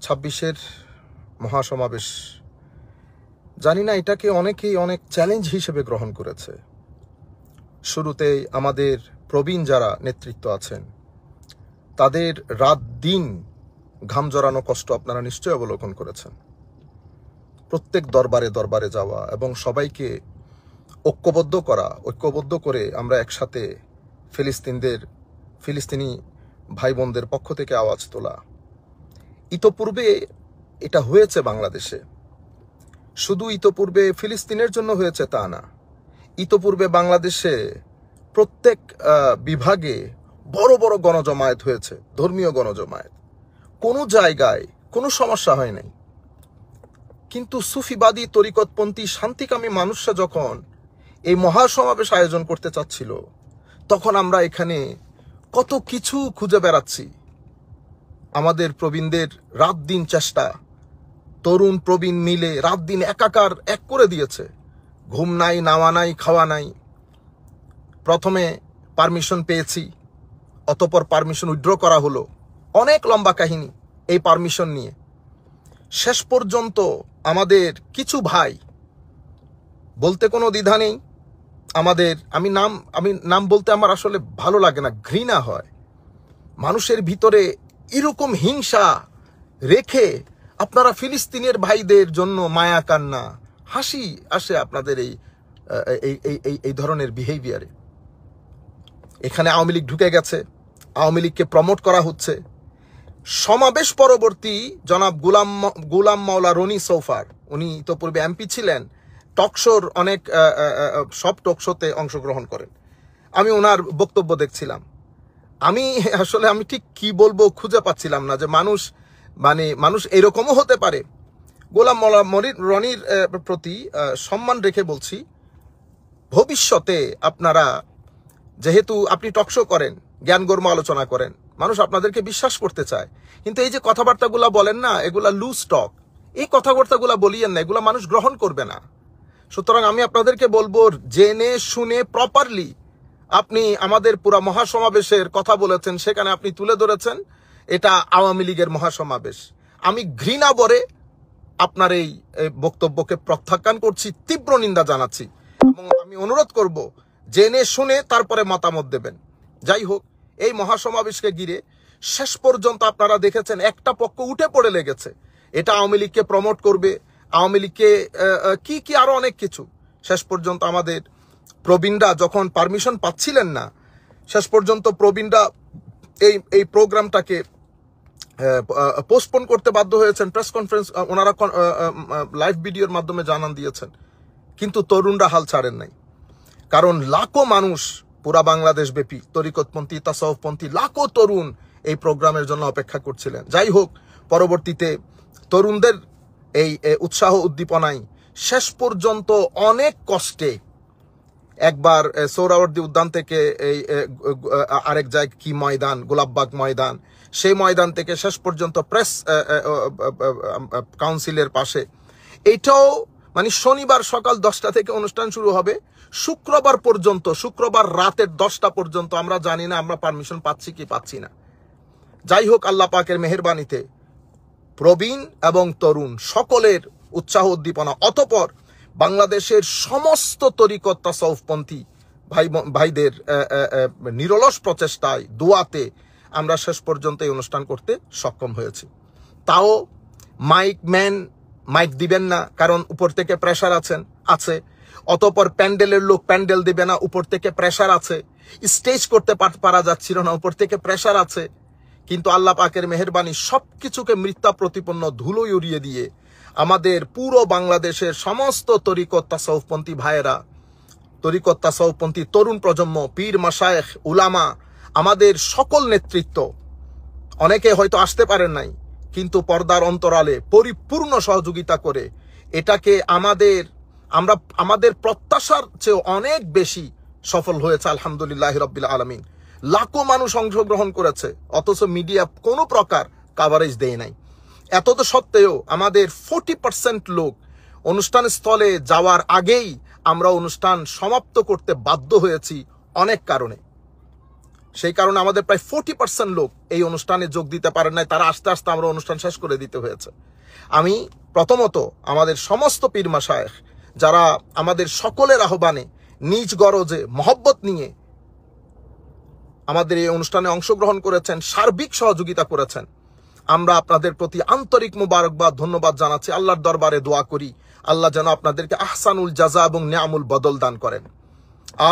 26-এর মহাসমাবেশ, জানি না এটাকে অনেকেই অনেক চ্যালেঞ্জ হিসেবে গ্রহণ করেছে। শুরুতেই আমাদের প্রবীণ যারা নেতৃত্ব আছেন তাদের রাত দিন ঘাম জড়ানো কষ্ট আপনারা নিশ্চয়ই অবলোকন করেছেন। প্রত্যেক দরবারে দরবারে যাওয়া এবং সবাইকে ঐক্যবদ্ধ করে আমরা একসাথে ফিলিস্তিনি ভাই বোনদের পক্ষ থেকে আওয়াজ তোলা। ইতোপূর্বে এটা হয়েছে বাংলাদেশে, শুধু ইতোপূর্বে ফিলিস্তিনের জন্য হয়েছে তা না, ইতোপূর্বে বাংলাদেশে প্রত্যেক বিভাগে বড় বড় গণজমায়েত হয়েছে, ধর্মীয় গণজমায়েত, কোনো জায়গায় কোনো সমস্যা হয় নাই। কিন্তু সুফিবাদী তরিকতপন্থী শান্তিকামী মানুষরা যখন এই মহাসমাবেশ আয়োজন করতে চাচ্ছিল, তখন আমরা এখানে কত কিছু খুঁজে বেড়াচ্ছি। আমাদের প্রবীণদের রাত দিন চেষ্টা, তরুণ প্রবীণ মিলে রাত দিন একাকার এক করে দিয়েছে। ঘুম নাই, নাওয়া নাই, খাওয়া নাই। প্রথমে পারমিশন পেয়েছি, অতঃপর পারমিশন উইথড্র করা হলো। অনেক লম্বা কাহিনী এই পারমিশন নিয়ে। শেষ পর্যন্ত আমাদের কিছু ভাই, বলতে কোনো দ্বিধা নেই, আমি নাম বলতে আমার আসলে ভালো লাগে না, ঘৃণা হয়। মানুষের ভিতরে এরকম হিংসা রেখে আপনারা ফিলিস্তিনের ভাইদের জন্য মায়া কান্না, হাসি আসে আপনাদের এই ধরনের বিহেভিয়ারে। এখানে আওয়ামী লীগ ঢুকে গেছে, আওয়ামী লীগকে প্রমোট করা হচ্ছে। সমাবেশ পরবর্তী জনাব গোলাম মাওলা রনি সৌফার, উনি ইতোপূর্বে এমপি ছিলেন, টকশোর অনেক সব টকশোতে অংশগ্রহণ করেন। আমি ওনার বক্তব্য দেখছিলাম। আমি ঠিক কি বলবো খুঁজে পাচ্ছিলাম না যে মানুষ এরকমও হতে পারে। গোলাম মাওলা রনির প্রতি সম্মান রেখে বলছি, ভবিষ্যতে আপনারা, যেহেতু আপনি টকশো করেন, জ্ঞানগর্ম আলোচনা করেন, মানুষ আপনাদেরকে বিশ্বাস করতে চায়, কিন্তু এই যে কথাবার্তাগুলা বলেন না, এগুলা লুজ টক। এই কথাবার্তাগুলা বলিয়েন না, এগুলা মানুষ গ্রহণ করবে না। সুতরাং আমি আপনাদেরকে বলবো, জেনে শুনে প্রপারলি আপনি আমাদের পুরা মহাসমাবেশের কথা বলেছেন, সেখানে আপনি তুলে ধরেছেন এটা আওয়ামী লীগের মহাসমাবেশ। আমি ঘৃণা ভরে আপনার এই বক্তব্যকে প্রত্যাখ্যান করছি, তীব্র নিন্দা জানাচ্ছি, এবং আমি অনুরোধ করব জেনে শুনে তারপরে মতামত দেবেন। যাই হোক, এই মহাসমাবেশকে ঘিরে শেষ পর্যন্ত আপনারা দেখেছেন একটা পক্ষ উঠে পড়ে লেগেছে, এটা আওয়ামী লীগকে প্রমোট করবে, আওয়ামী লীগকে কি আরো অনেক কিছু। শেষ পর্যন্ত আমাদের প্রবীণরা যখন পারমিশন পাচ্ছিলেন না, শেষ পর্যন্ত প্রবীণরা এই প্রোগ্রামটাকে পোস্টপোন করতে বাধ্য হয়েছেন। প্রেস কনফারেন্স ওনারা লাইভ ভিডিওর মাধ্যমে জানান দিয়েছেন, কিন্তু তরুণরা হাল ছাড়েন নাই। কারণ লাখো মানুষ পুরা বাংলাদেশ ব্যাপী, তরিকতপন্থী, তাসাউফপন্থী লাখো তরুণ এই প্রোগ্রামের জন্য অপেক্ষা করছিলেন। যাই হোক, পরবর্তীতে তরুণদের এই উৎসাহ উদ্দীপনায় শেষ পর্যন্ত অনেক কষ্টে একবার সোহরাওয়ার্দী উদ্যান থেকে এই আরেক জায়গায় কি ময়দান, গোলাপবাগ ময়দান, সেই ময়দান থেকে শেষ পর্যন্ত প্রেস কাউন্সিলের পাশে, এটাও শনিবার সকাল 10টা থেকে অনুষ্ঠান শুরু হবে, শুক্রবার রাতের 10টা পর্যন্ত আমরা জানি না আমরা পারমিশন পাচ্ছি কি পাচ্ছি না। যাই হোক, আল্লাহ পাকের মেহেরবানিতে প্রবীণ এবং তরুণ সকলের উৎসাহ উদ্দীপনা, অতঃপর বাংলাদেশের সমস্ত তরিকত তাসাউফপন্থী ভাইদের নিরলস প্রচেষ্টায়, দোয়াতে আমরা শেষ পর্যন্ত এই অনুষ্ঠান করতে সক্ষম হয়েছি। তাও মাইক দিবেন না, কারণ উপর থেকে প্রেশার আছে। অতঃপর প্যান্ডেলের লোক প্যান্ডেল দিবে না, উপর থেকে প্রেশার আছে। স্টেজ করতে পারা যাচ্ছিল না, উপর থেকে প্রেশার আছে। কিন্তু আল্লাহ পাকের মেহেরবানি সবকিছুকে মিথ্যা প্রতিপন্ন ধুলো উড়িয়ে দিয়ে আমাদের পুরো বাংলাদেশের সমস্ত তরিকত তাসাউফপন্থী ভাইয়েরা, তরিকত তাসাউফপন্থী তরুণ প্রজন্ম, পীর মাশায়েখ, উলামা, আমাদের সকল নেতৃত্ব, অনেকে হয়তো আসতে পারেন নাই, কিন্তু পর্দার অন্তরালে পরিপূর্ণ সহযোগিতা করে এটাকে আমাদের প্রত্যাশার চেয়ে অনেক বেশি সফল হয়েছে আলহামদুলিল্লাহ রাব্বিল আলামিন। লাখো মানুষ অংশগ্রহণ করেছে, অথচ মিডিয়া কোনো প্রকার কাভারেজ দেয় নাই। এত তো সত্ত্বেও আমাদের 40% লোক অনুষ্ঠান স্থলে যাওয়ার আগেই আমরা অনুষ্ঠান সমাপ্ত করতে বাধ্য হয়েছি অনেক কারণে। সেই কারণে আমাদের প্রায় 40% লোক এই অনুষ্ঠানে যোগ দিতে পারেন নাই, তারা আস্তে আস্তে আমরা অনুষ্ঠান শেষ করে দিতে হয়েছে। আমি প্রথমত আমাদের সমস্ত পীর মাশায়েখ যারা আমাদের সকলের আহ্বানে নিজ গরজে মহব্বত নিয়ে আমাদের এই অনুষ্ঠানে অংশগ্রহণ করেছেন, সার্বিক সহযোগিতা করেছেন, আমরা আপনাদের প্রতি আন্তরিক মুবারকবাদ ধন্যবাদ জানাচ্ছি। আল্লাহর দরবারে দোয়া করি আল্লাহ যেন আপনাদেরকে আহসানুল জাযা এবং নিয়ামুল বদল দান করেন।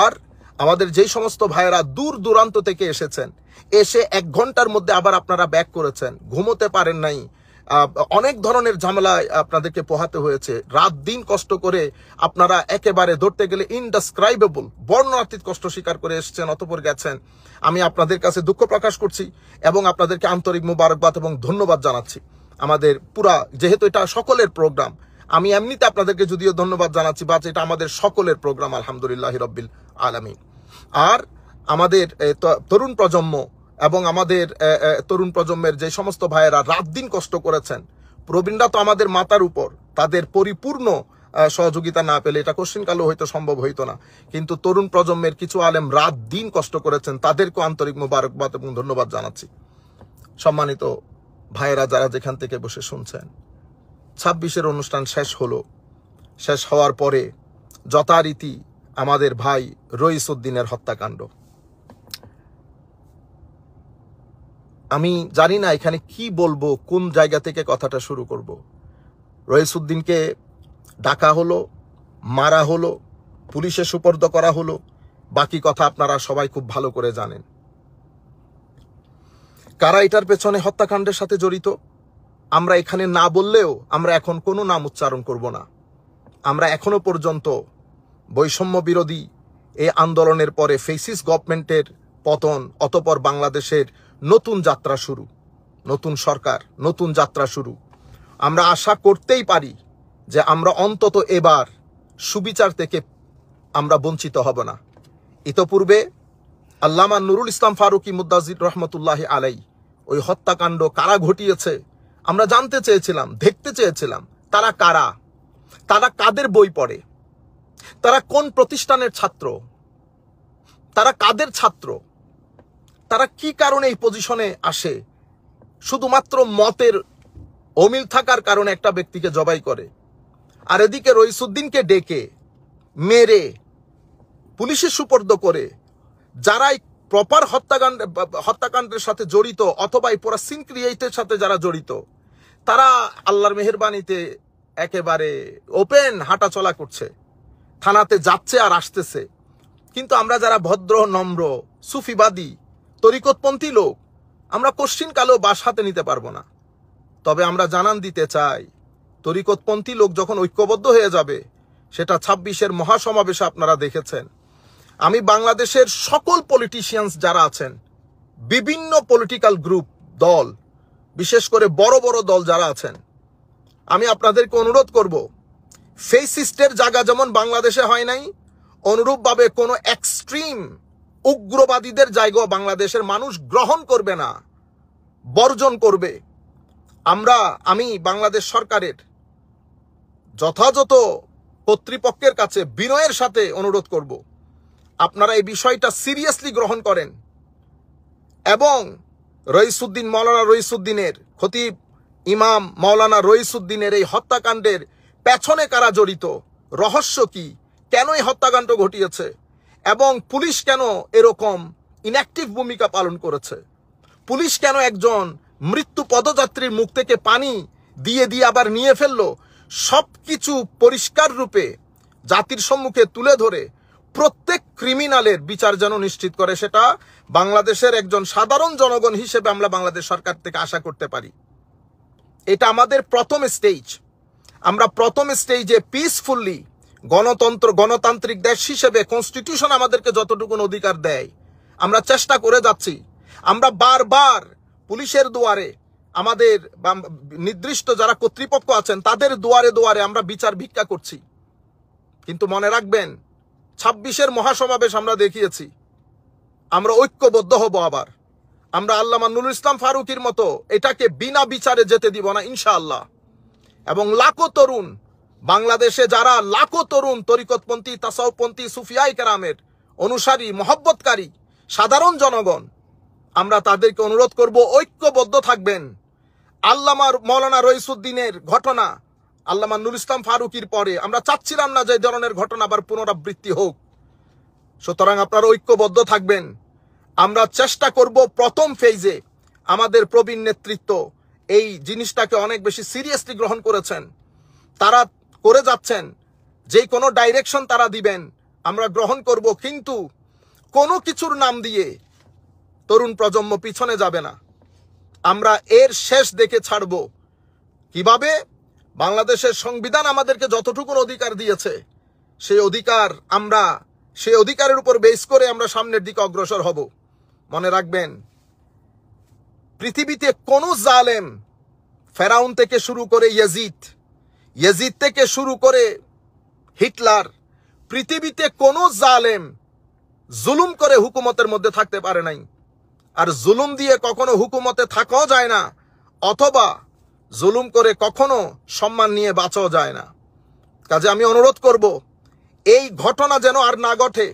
আর আমাদের যেই সমস্ত ভাইয়েরা দূর দূরান্ত থেকে এসেছেন, এসে 1 ঘন্টার মধ্যে আবার আপনারা ব্যাক করেছেন, ঘুমোতে পারেন নাই, অনেক ধরনের ঝামেলায় আপনাদেরকে পোহাতে হয়েছে, রাত দিন কষ্ট করে আপনারা একেবারে ধরতে গেলে ইনডেসক্রাইবেবল বর্ণনাতীত কষ্ট স্বীকার করে এসেছেন, অতঃপর গেছেন। আমি আপনাদের কাছে দুঃখ প্রকাশ করছি এবং আপনাদেরকে আন্তরিক মুবারকবাদ এবং ধন্যবাদ জানাচ্ছি। আমাদের পুরা, যেহেতু এটা সকলের প্রোগ্রাম, আমি এমনিতে আপনাদেরকে যদিও ধন্যবাদ জানাচ্ছি, বাট এটা আমাদের সকলের প্রোগ্রাম, আলহামদুলিল্লাহ রব্বিল আলামিন। আর আমাদের তরুণ প্রজন্ম এবং আমাদের তরুণ প্রজন্মের যে সমস্ত ভাইয়েরা রাত দিন কষ্ট করেছেন, প্রবীণরা তো আমাদের মাথার উপর, তাদের পরিপূর্ণ সহযোগিতা না পেলে এটা কোশ্চিনকালেও হয়তো সম্ভব হইতো না, কিন্তু তরুণ প্রজন্মের কিছু আলেম রাত দিন কষ্ট করেছেন, তাদেরকেও আন্তরিক মোবারকবাদ এবং ধন্যবাদ জানাচ্ছি। সম্মানিত ভাইয়েরা যারা যেখান থেকে বসে শুনছেন, 26-এর অনুষ্ঠান শেষ হলো। শেষ হওয়ার পরে যথারীতি আমাদের ভাই রইসউদ্দিনের হত্যাকাণ্ড, আমি জানি না এখানে কি বলবো, কোন জায়গা থেকে কথাটা শুরু করব। রইসউদ্দিনকে ডাকা হলো, মারা হলো, পুলিশে সুপর্দ করা হলো, বাকি কথা আপনারা সবাই খুব ভালো করে জানেন। কারা এটার পেছনে হত্যাকাণ্ডের সাথে জড়িত আমরা এখানে না বললেও আমরা এখন কোনো নাম উচ্চারণ করব না। আমরা এখনো পর্যন্ত বৈষম্য বিরোধী এই আন্দোলনের পরে ফেসিস গভর্নমেন্টের পতন, অতঃপর বাংলাদেশের নতুন যাত্রা শুরু, নতুন সরকার, নতুন যাত্রা শুরু, আমরা আশা করতেই পারি যে আমরা অন্তত এবার সুবিচার থেকে আমরা বঞ্চিত হব না। ইতোপূর্বে আল্লামা নুরুল ইসলাম ফারুকী মুদ্দাজির রহমতুল্লাহি আলাই ওই হত্যাকাণ্ড কারা ঘটিয়েছে আমরা জানতে চেয়েছিলাম, দেখতে চেয়েছিলাম। তারা কারা, তারা কাদের বই পড়ে, তারা কোন প্রতিষ্ঠানের ছাত্র, তারা কাদের ছাত্র, তারা কি কারণে এই পজিশনে আসে। শুধুমাত্র মতের অমিল থাকার কারণে একটা ব্যক্তিকে জবাই করে, আর এদিকে রইসউদ্দিনকে ডেকে মেরে পুলিশের সুপর্দ করে যারাই প্রপার হত্যাকাণ্ডের সাথে জড়িত অথবা এই পুরা সিন ক্রিয়েটের সাথে যারা জড়িত, তারা আল্লাহর মেহেরবানিতে একেবারে ওপেন হাঁটা চলা করছে, থানাতে যাচ্ছে আর আসতেছে। কিন্তু আমরা যারা ভদ্র নম্র সুফিবাদী তরিকতপন্থী লোক, আমরা কোশ্চিন কালেও বাস হাতে নিতে পারবো না। তবে আমরা জানান দিতে চাই, তরিকতপন্থী লোক যখন ঐক্যবদ্ধ হয়ে যাবে, সেটা 26-এর মহাসমাবেশে আপনারা দেখেছেন। আমি বাংলাদেশের সকল পলিটিশিয়ানস যারা আছেন, বিভিন্ন পলিটিক্যাল গ্রুপ, দল, বিশেষ করে বড় বড় দল যারা আছেন, আমি আপনাদেরকে অনুরোধ করব, ফেসিস্টের জায়গা যেমন বাংলাদেশে হয় নাই, অনুরূপভাবে কোনো এক্সট্রিম উগ্রবাদীদের জায়গাও বাংলাদেশের মানুষ গ্রহণ করবে না, বর্জন করবে। আমি বাংলাদেশ সরকারের যথাযথ কর্তৃপক্ষের কাছে বিনয়ের সাথে অনুরোধ করব, আপনারা এই বিষয়টা সিরিয়াসলি গ্রহণ করেন এবং রইসউদ্দিন, মাওলানা রইসউদ্দিনের, খতিব ইমাম মাওলানা রইসউদ্দিনের এই হত্যাকাণ্ডের পেছনে কারা জড়িত, রহস্য কি, কেন এই হত্যাকাণ্ড ঘটিয়েছে এবং পুলিশ কেন এরকম ইনঅ্যাক্টিভ ভূমিকা পালন করেছে, পুলিশ কেন একজন মৃত্যু পদযাত্রীর মুখ থেকে পানি দিয়ে আবার নিয়ে ফেললো, সবকিছু পরিষ্কার রূপে জাতির সম্মুখে তুলে ধরে প্রত্যেক ক্রিমিনালের বিচার যেন নিশ্চিত করে, সেটা বাংলাদেশের একজন সাধারণ জনগণ হিসেবে আমরা বাংলাদেশ সরকার থেকে আশা করতে পারি। এটা আমাদের প্রথম স্টেজ। আমরা প্রথম স্টেজে পিসফুলি গণতান্ত্রিক দেশ হিসেবে কনস্টিটিউশন আমাদেরকে যতটুকু অধিকার দেয় আমরা চেষ্টা করে যাচ্ছি। আমরা বারবার পুলিশের দুয়ারে, আমাদের নির্দিষ্ট যারা কর্তৃপক্ষ আছেন তাদের দুয়ারে দুয়ারে আমরা বিচার ভিক্ষা করছি। কিন্তু মনে রাখবেন, 26-এর মহাসমাবেশ আমরা দেখিয়েছি, আমরা ঐক্যবদ্ধ হব। আবার আমরা আল্লামা নুরুল ইসলাম ফারুকীর মতো এটাকে বিনা বিচারে যেতে দিব না ইনশাআল্লাহ। এবং লাখো তরুণ, বাংলাদেশে যারা লাখো তরুণ তরিকতপন্থী, তাসাউফপন্থী, সুফিয়ায়ে কেরামের অনুসারী, মহব্বতকারী, সাধারণ জনগণ, আমরা তাদেরকে অনুরোধ করব ঐক্যবদ্ধ থাকবেন। আল্লামা মৌলানা রইসুদ্দিনের ঘটনা, আল্লামা নুরুল ইসলাম ফারুকীর পরে আমরা চাচ্ছিলাম না যে এই ধরনের ঘটনা আবার পুনরাবৃত্তি হোক। সুতরাং আপনারা ঐক্যবদ্ধ থাকবেন। আমরা চেষ্টা করব প্রথম ফেজে আমাদের প্রবীণ নেতৃত্ব এই জিনিসটাকে অনেক বেশি সিরিয়াসলি গ্রহণ করেছেন, তারা করে যাচ্ছেন। যে কোনো ডাইরেকশন তারা দিবেন আমরা গ্রহণ করব, কিন্তু কোনো কিছুর নাম দিয়ে তরুণ প্রজন্ম পিছনে যাবে না। আমরা এর শেষ দেখে ছাড়ব। কিভাবে? বাংলাদেশের সংবিধান আমাদেরকে যতটুকু অধিকার দিয়েছে সেই অধিকারের উপর বেস করে আমরা সামনের দিকে অগ্রসর হব। মনে রাখবেন, পৃথিবীতে কোন জালেম, ফেরাউন থেকে শুরু করে ইয়াজিদ থেকে শুরু করে হিটলার, পৃথিবীতে কোন জালেম জুলুম করে হুকুমতের মধ্যে থাকতে পারে নাই। আর জুলুম দিয়ে কখনো হুকুমতে থাকাও যায় না, অথবা জুলুম করে কখনো সম্মান নিয়ে বাঁচাও যায় না। কাজে আমি অনুরোধ করব এই ঘটনা যেন আর না ঘটে,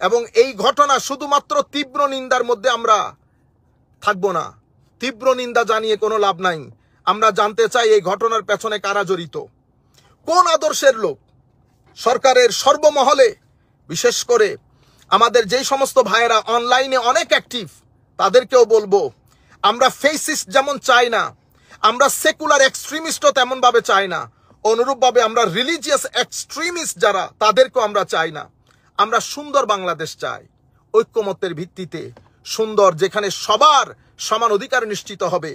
এবং এই ঘটনা শুধুমাত্র তীব্র নিন্দার মধ্যে আমরা থাকবো না। তীব্র নিন্দা জানিয়ে কোনো লাভ নাই। আমরা জানতে চাই এই ঘটনার পেছনে কারা জড়িত, কোন আদর্শের লোক। সরকারের সর্বমহলে, বিশেষ করে আমাদের যেই সমস্ত ভাইয়েরা অনলাইনে অনেক অ্যাক্টিভ, তাদেরকেও বলবো, আমরা ফেসিস্ট যেমন চাই না, আমরা সেকুলার এক্সট্রিমিস্টও তেমন ভাবে চাই না, অনুরূপভাবে আমরা রিলিজিয়াস এক্সট্রিমিস্ট যারা, তাদেরকেও আমরা চাই না। আমরা সুন্দর বাংলাদেশ চাই, ঐক্যমত্যের ভিত্তিতে সুন্দর, যেখানে সবার সমান অধিকার নিশ্চিত হবে।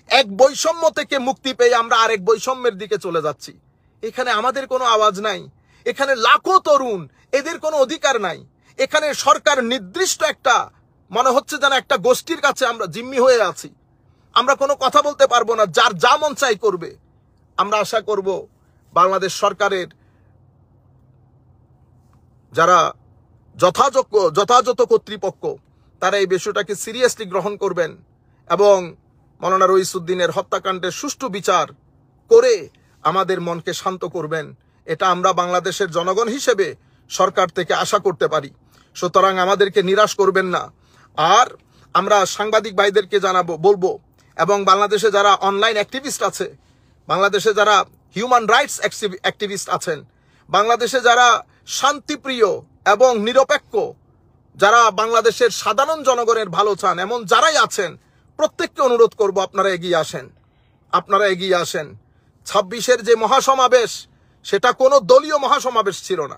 এক বৈষম্য থেকে মুক্তি পেয়ে আমরা আরেক বৈষম্যের দিকে চলে যাচ্ছি। এখানে আমাদের কোনো আওয়াজ নাই, এখানে লাখো তরুণ, এদের কোনো অধিকার নাই। এখানে সরকার নির্দিষ্ট একটা, মনে হচ্ছে যেন একটা গোষ্ঠীর কাছে আমরা জিম্মি হয়ে আছি। আমরা কোনো কথা বলতে পারবো না, যার যা মন চাই করবে। আমরা আশা করব বাংলাদেশ সরকারের যারা যথাযথ কর্তৃপক্ষ, তারা এই বিষয়টাকে সিরিয়াসলি গ্রহণ করবেন এবং মৌলানা রইসুদ্দিনের হত্যাকাণ্ডের সুষ্ঠু বিচার করে আমাদের মনকে শান্ত করবেন। এটা আমরা বাংলাদেশের জনগণ হিসেবে সরকার থেকে আশা করতে পারি। সুতরাং আমাদেরকে নিরাশ করবেন না। আর আমরা সাংবাদিক ভাইদেরকে বলবো, এবং বাংলাদেশে যারা অনলাইন অ্যাক্টিভিস্ট আছে, বাংলাদেশে যারা হিউম্যান রাইটস অ্যাক্টিভিস্ট আছেন, বাংলাদেশে যারা শান্তিপ্রিয় এবং নিরপেক্ষ, যারা বাংলাদেশের সাধারণ জনগণের ভালো চান, এমন যারাই আছেন, প্রত্যেককে অনুরোধ করব আপনারা এগিয়ে আসেন। 26-এর যে মহাসমাবেশ, সেটা কোনো দলীয় মহাসমাবেশ ছিল না।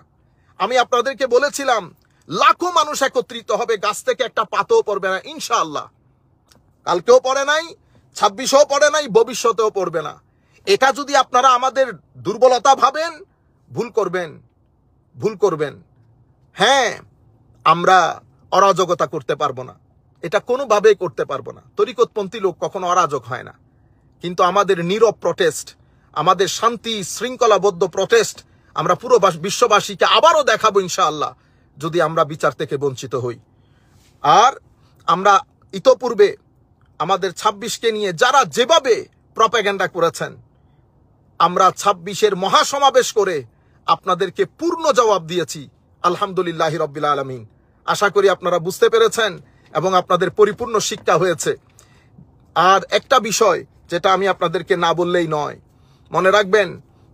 আমি আপনাদেরকে বলেছিলাম লাখো মানুষ একত্রিত হবে, গাছ থেকে একটা পাতাও পড়বে না ইনশাআল্লাহ। কালকেও পড়ে নাই, 26-এও পড়ে নাই, ভবিষ্যতেও পড়বে না। এটা যদি আপনারা আমাদের দুর্বলতা ভাবেন, ভুল করবেন। হ্যাঁ, আমরা অরাজকতা করতে পারবো না, এটা কোনোভাবেই করতে পারবো না। তরিকতপন্থী লোক কখনো অরাজক হয় না। কিন্তু আমাদের নীরব প্রটেস্ট, আমাদের শান্তি শৃঙ্খলাবদ্ধ প্রটেস্ট আমরা পুরো বিশ্ববাসীকে আবারও দেখাবো ইনশাআল্লাহ, যদি আমরা বিচার থেকে বঞ্চিত হই। আর আমরা ইতোপূর্বে আমাদের 26কে নিয়ে যারা যেভাবে প্রপাগান্ডা করেছেন, আমরা 26-এর মহাসমাবেশ করে আপনাদেরকে পূর্ণ জবাব দিয়েছি আলহামদুলিল্লাহ রাব্বিল আলামিন। আশা করি আপনারা বুঝতে পেরেছেন এবং আপনাদের পরিপূর্ণ শিক্ষা হয়েছে। আর একটা বিষয় যেটা আমি আপনাদেরকে না বললেই নয়, মনে রাখবেন,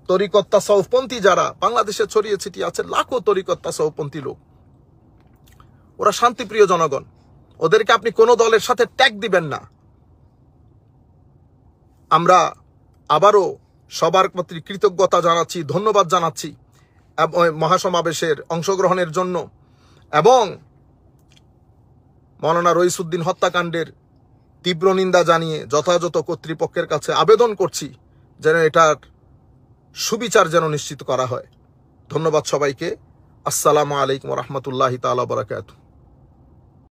তরিকত তাসাউফপন্থী যারা বাংলাদেশে ছড়িয়ে ছিটিয়ে আছে, লাখো তরিকত তাসাউফপন্থী লোক, ওরা শান্তিপ্রিয় জনগণ। ওদেরকে আপনি কোনো দলের সাথে ট্যাগ দিবেন না। আমরা আবারও সবার প্রতি কৃতজ্ঞতা জানাচ্ছি, ধন্যবাদ জানাচ্ছি মহাসমাবেশের অংশগ্রহণের জন্য, এবং মৌলানা রইসুদ্দিন হত্যাকাণ্ডের তীব্র নিন্দা জানিয়ে যথাযথ কর্তৃপক্ষের কাছে আবেদন করছি যেন এটার সুবিচার যেন নিশ্চিত করা হয়। ধন্যবাদ সবাইকে। আসসালামু আলাইকুম ওয়া রাহমাতুল্লাহি তাআলা ওয়া বারাকাতুহু।